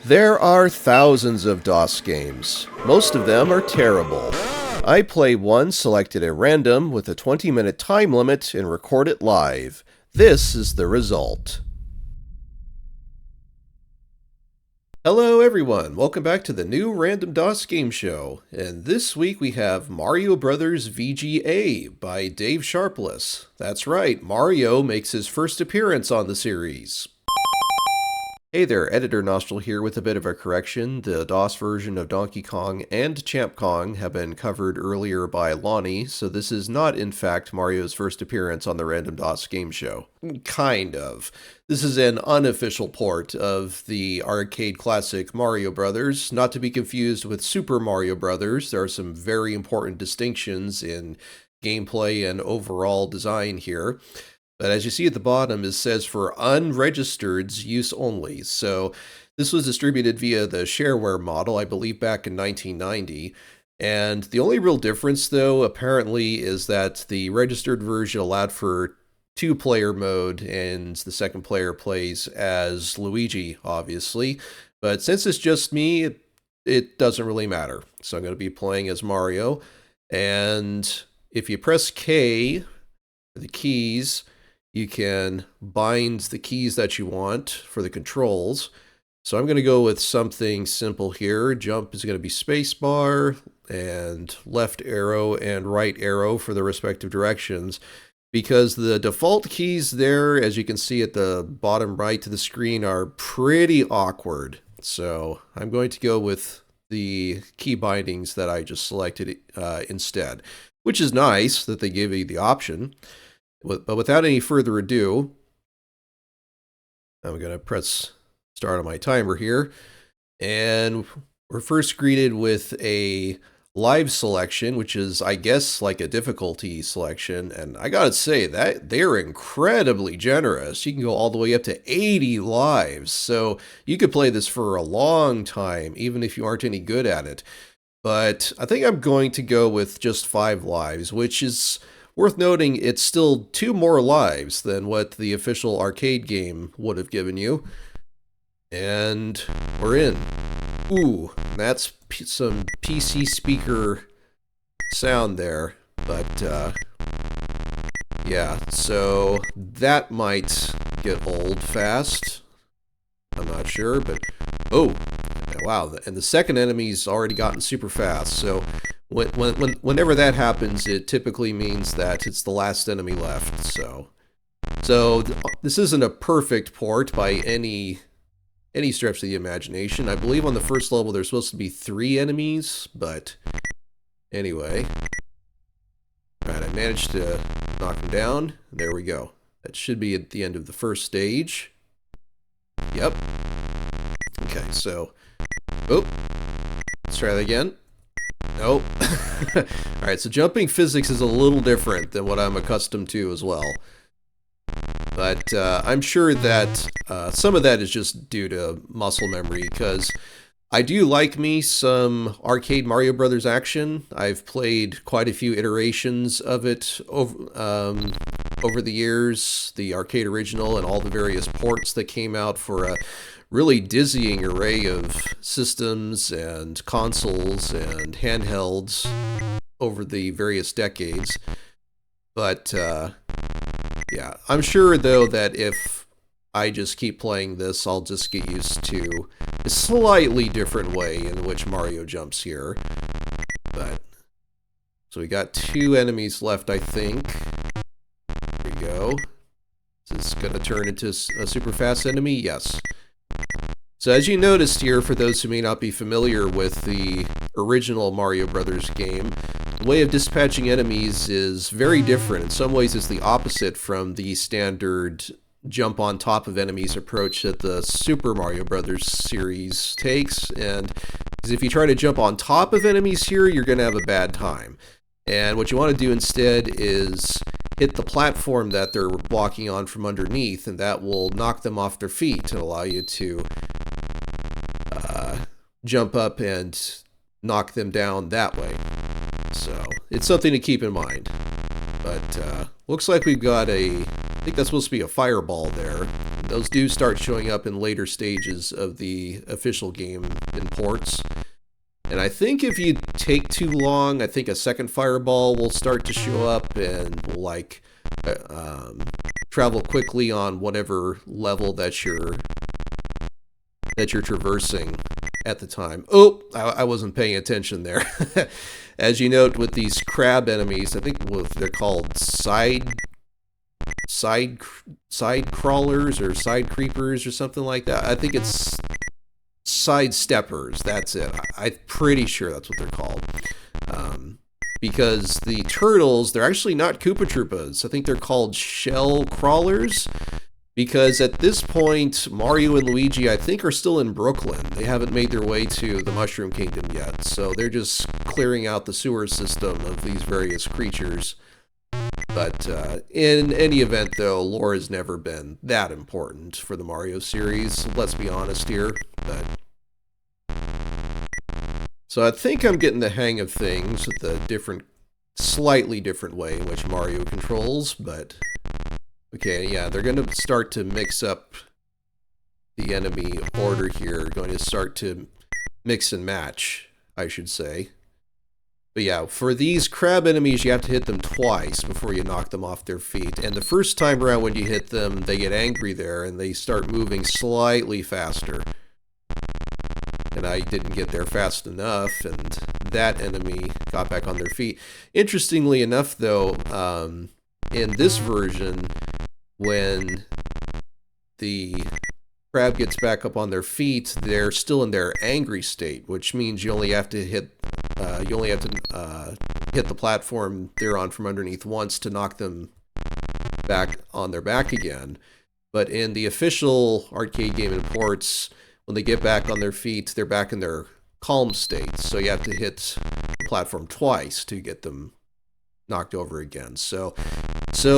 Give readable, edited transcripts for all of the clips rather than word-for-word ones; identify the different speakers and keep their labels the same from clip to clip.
Speaker 1: There are thousands of DOS games. Most of them are terrible. I play one selected at random with a 20-minute time limit and record it live. This is the result. Hello everyone, welcome back to the new Random DOS Game Show. And this week we have Mario Brothers VGA by Dave Sharpless. That's right, Mario makes his first appearance on the series. Hey there, Editor Nostril here with a bit of a correction. The DOS version of Donkey Kong and Champ Kong have been covered earlier by Lonnie, so this is not in fact Mario's first appearance on the Random DOS Game Show. Kind of. This is an unofficial port of the arcade classic Mario Brothers, not to be confused with Super Mario Brothers. There are some very important distinctions in gameplay and overall design here. But as you see at the bottom, it says for unregistered use only. So this was distributed via the Shareware model, I believe back in 1990. And the only real difference, though, apparently, is that the registered version allowed for two-player mode, and the second player plays as Luigi, obviously. But since it's just me, it doesn't really matter. So I'm going to be playing as Mario. And if you press K for the keys, you can bind the keys that you want for the controls. So I'm going to go with something simple here. Jump is going to be spacebar, and left arrow and right arrow for the respective directions. Because the default keys there, as you can see at the bottom right of the screen, are pretty awkward. So I'm going to go with the key bindings that I just selected instead. Which is nice that they give you the option. But without any further ado, I'm going to press start on my timer here. And we're first greeted with a live selection, which is, I guess, like a difficulty selection. And I got to say that they're incredibly generous. You can go all the way up to 80 lives. So you could play this for a long time, even if you aren't any good at it. But I think I'm going to go with just 5 lives, which is worth noting. It's still 2 more lives than what the official arcade game would have given you. And we're in. Ooh, that's some PC speaker sound there. But, yeah, so that might get old fast. I'm not sure, but... Oh, wow, and the second enemy's already gotten super fast, so... Whenever that happens, it typically means that it's the last enemy left. So this isn't a perfect port by any stretch of the imagination. I believe on the first level there's supposed to be 3 enemies, but anyway. Alright, I managed to knock him down. There we go. That should be at the end of the first stage. Yep. Okay, so... Oh! Let's try that again. Nope. Alright, so jumping physics is a little different than what I'm accustomed to as well. But I'm sure that some of that is just due to muscle memory, because I do like me some arcade Mario Brothers action. I've played quite a few iterations of it over the years, the arcade original and all the various ports that came out for a really dizzying array of systems and consoles and handhelds over the various decades. But, yeah, I'm sure, though, that if I just keep playing this, I'll just get used to a slightly different way in which Mario jumps here. But, so we got 2 enemies left, I think. There we go. Is this going to turn into a super fast enemy? Yes. So as you noticed here, for those who may not be familiar with the original Mario Brothers game, the way of dispatching enemies is very different. In some ways it's the opposite from the standard jump on top of enemies approach that the Super Mario Brothers series takes. And if you try to jump on top of enemies here, you're going to have a bad time. And what you want to do instead is hit the platform that they're walking on from underneath, and that will knock them off their feet and allow you to jump up and knock them down that way. So it's something to keep in mind. But looks like we've got I think that's supposed to be a fireball there. those do start showing up in later stages of the official game in ports. And I think if you take too long, I think a second fireball will start to show up and will like travel quickly on whatever level that you're traversing at the time. Oh, I wasn't paying attention there. As you note with these crab enemies, I think they're called side crawlers or side creepers or something like that. I think it's side steppers. That's it. I'm pretty sure that's what they're called. Because the turtles, they're actually not Koopa Troopas. I think they're called shell crawlers. Because at this point, Mario and Luigi, I think, are still in Brooklyn. They haven't made their way to the Mushroom Kingdom yet. So they're just clearing out the sewer system of these various creatures. But in any event, though, lore has never been that important for the Mario series. Let's be honest here. So I think I'm getting the hang of things with the slightly different way in which Mario controls, but okay, yeah, they're going to start to mix up the enemy order here. Going to start to mix and match, I should say. But yeah, for these crab enemies, you have to hit them twice before you knock them off their feet. And the first time around when you hit them, they get angry there and they start moving slightly faster. And I didn't get there fast enough, and that enemy got back on their feet. Interestingly enough, though, in this version, when the crab gets back up on their feet, they're still in their angry state, which means you only have to hit the platform they're on from underneath once to knock them back on their back again. But in the official arcade game in ports, when they get back on their feet, they're back in their calm state. So you have to hit the platform twice to get them knocked over again. So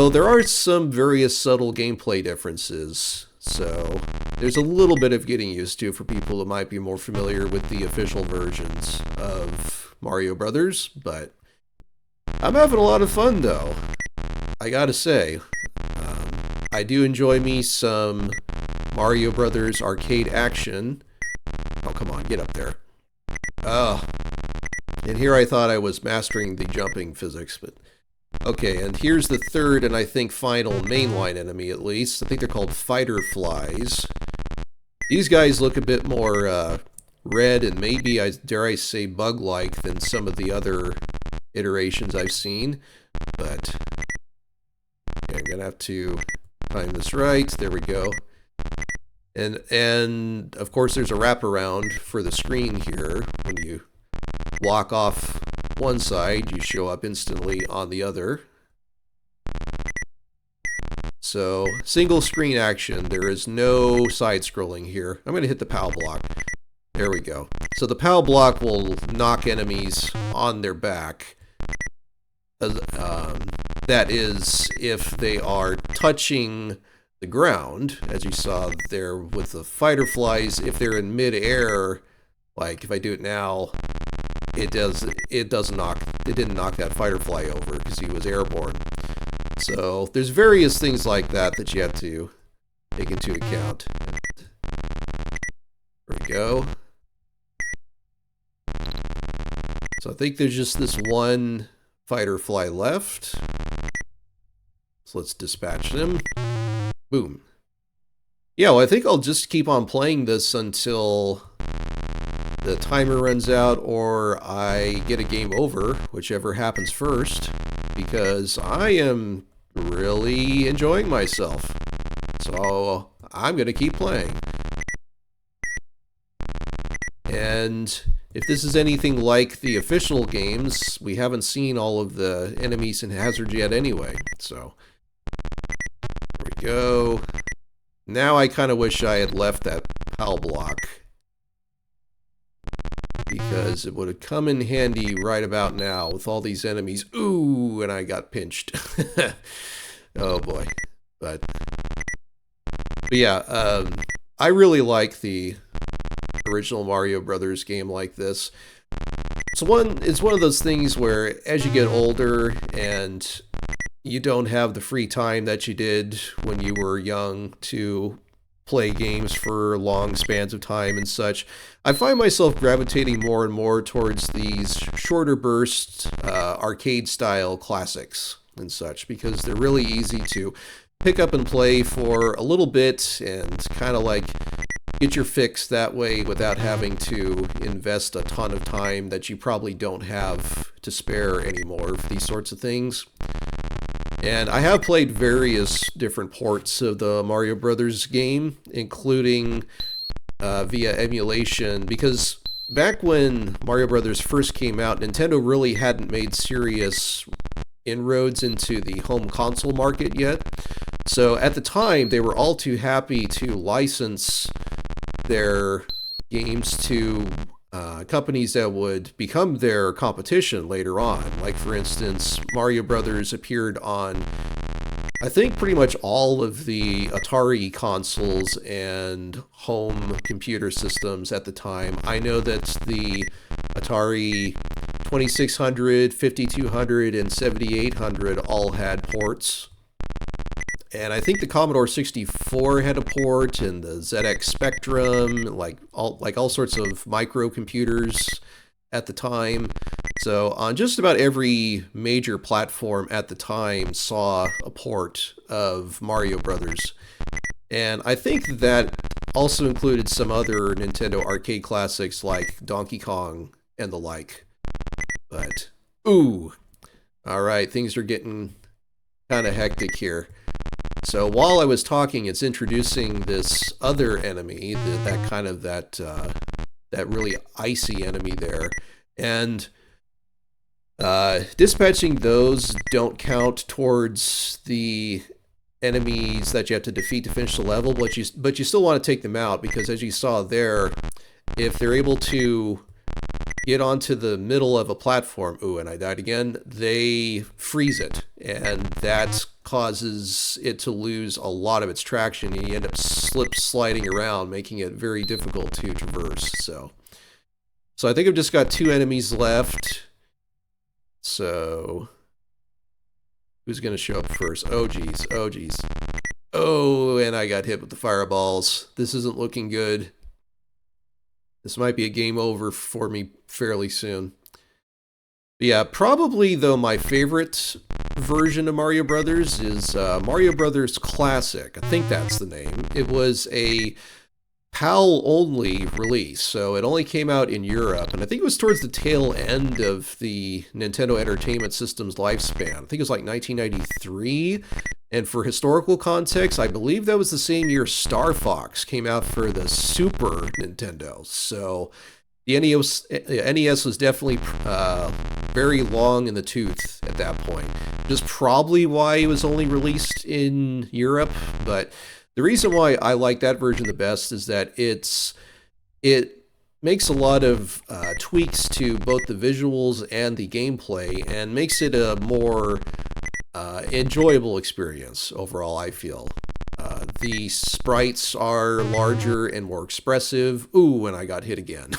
Speaker 1: there are some various subtle gameplay differences. So there's a little bit of getting used to for people who might be more familiar with the official versions of Mario Brothers. But I'm having a lot of fun, though. I gotta say, I do enjoy me some Mario Brothers arcade action. Oh, come on, get up there. And here I thought I was mastering the jumping physics, but okay, and here's the third and I think final mainline enemy, at least. I think they're called fighter flies. These guys look a bit more red and maybe, dare I say, bug-like than some of the other iterations I've seen. But okay, I'm gonna have to time this right. There we go. And of course there's a wraparound for the screen here. When you block off one side, you show up instantly on the other. So single screen action. There is no side scrolling here. I'm going to hit the POW block. There we go. So the POW block will knock enemies on their back. That is, if they are touching the ground, as you saw there with the fighter flies. If they're in mid-air, like if I do it now, it didn't knock that fighter fly over because he was airborne. So there's various things like that that you have to take into account. There we go. So I think there's just this one fighter fly left. So let's dispatch them. Boom. Yeah, well, I think I'll just keep on playing this until the timer runs out or I get a game over, whichever happens first, because I am really enjoying myself. So I'm going to keep playing. And if this is anything like the official games, we haven't seen all of the enemies and hazards yet anyway. So there we go. Now I kind of wish I had left that POW block, because it would have come in handy right about now with all these enemies. Ooh, and I got pinched. Oh boy. But yeah, I really like the original Mario Brothers game like this. It's one of those things where as you get older and you don't have the free time that you did when you were young to play games for long spans of time and such, I find myself gravitating more and more towards these shorter burst arcade style classics and such, because they're really easy to pick up and play for a little bit and kind of like get your fix that way without having to invest a ton of time that you probably don't have to spare anymore for these sorts of things. And I have played various different ports of the Mario Brothers game, including via emulation, because back when Mario Brothers first came out, Nintendo really hadn't made serious inroads into the home console market yet. So at the time, they were all too happy to license their games to companies that would become their competition later on. Like, for instance, Mario Brothers appeared on, I think, pretty much all of the Atari consoles and home computer systems at the time. I know that the Atari 2600, 5200, and 7800 all had ports. And I think the Commodore 64 had a port, and the ZX Spectrum, like all sorts of microcomputers at the time. So on just about every major platform at the time saw a port of Mario Brothers. And I think that also included some other Nintendo arcade classics like Donkey Kong and the like. But, ooh, all right, things are getting kind of hectic here. So while I was talking, it's introducing this other enemy, that really icy enemy there, and dispatching those don't count towards the enemies that you have to defeat to finish the level, but you still want to take them out, because as you saw there, if they're able to get onto the middle of a platform, ooh, and I died again, they freeze it, and that causes it to lose a lot of its traction, and you end up sliding around, making it very difficult to traverse. So I think I've just got 2 enemies left. So who's going to show up first? Oh, geez. Oh, geez. Oh, and I got hit with the fireballs. This isn't looking good. This might be a game over for me fairly soon. But yeah, probably, though, my favorite version of Mario Brothers is Mario Brothers Classic. I think that's the name. It was a PAL-only release, so it only came out in Europe, and I think it was towards the tail end of the Nintendo Entertainment System's lifespan. I think it was like 1993, and for historical context, I believe that was the same year Star Fox came out for the Super Nintendo. So the NES was definitely very long in the tooth at that point. Just probably why it was only released in Europe, but the reason why I like that version the best is that it makes a lot of tweaks to both the visuals and the gameplay, and makes it a more enjoyable experience overall, I feel. The sprites are larger and more expressive. Ooh, and I got hit again.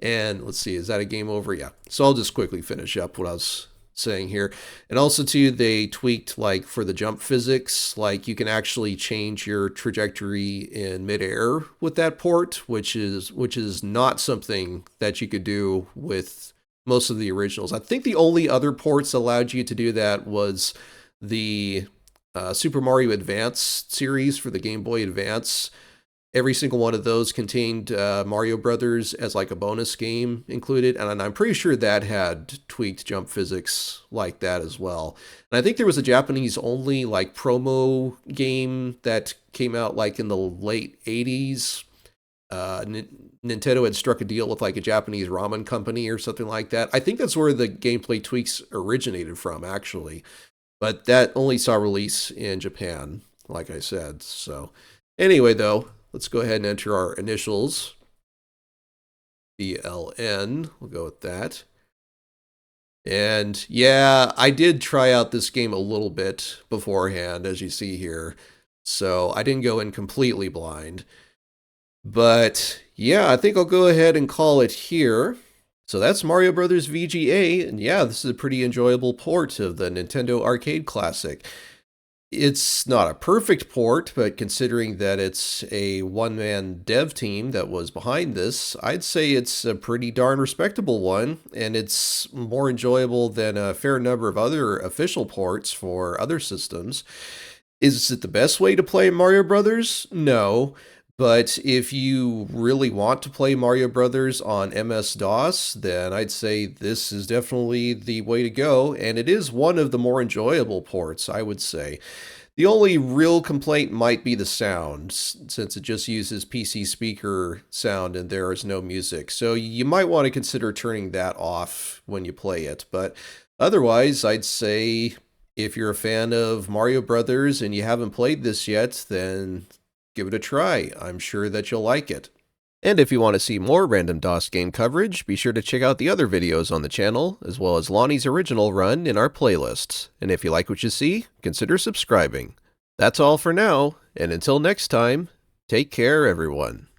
Speaker 1: And let's see, is that a game over? Yeah. So I'll just quickly finish up what I was saying here. And also too, they tweaked, like, for the jump physics, like you can actually change your trajectory in midair with that port, which is not something that you could do with most of the originals. I think the only other ports that allowed you to do that was the Super Mario Advance series for the Game Boy Advance. Every single one of those contained Mario Brothers as like a bonus game included, and I'm pretty sure that had tweaked jump physics like that as well. And I think there was a Japanese-only like promo game that came out like in the late 80s. Nintendo had struck a deal with like a Japanese ramen company or something like that. I think that's where the gameplay tweaks originated from, actually. But that only saw release in Japan, like I said. So anyway, though, let's go ahead and enter our initials. BLN, we'll go with that. And yeah, I did try out this game a little bit beforehand, as you see here. So I didn't go in completely blind. But yeah, I think I'll go ahead and call it here. So that's Mario Brothers VGA, and yeah, this is a pretty enjoyable port of the Nintendo Arcade Classic. It's not a perfect port, but considering that it's a one-man dev team that was behind this, I'd say it's a pretty darn respectable one, and it's more enjoyable than a fair number of other official ports for other systems. Is it the best way to play Mario Brothers? No. But if you really want to play Mario Brothers on MS-DOS, then I'd say this is definitely the way to go, and it is one of the more enjoyable ports, I would say. The only real complaint might be the sound, since it just uses PC speaker sound and there is no music. So you might want to consider turning that off when you play it. But otherwise, I'd say if you're a fan of Mario Brothers and you haven't played this yet, then give it a try. I'm sure that you'll like it. And if you want to see more random DOS game coverage, be sure to check out the other videos on the channel, as well as Lonnie's original run in our playlists. And if you like what you see, consider subscribing. That's all for now, and until next time, take care everyone.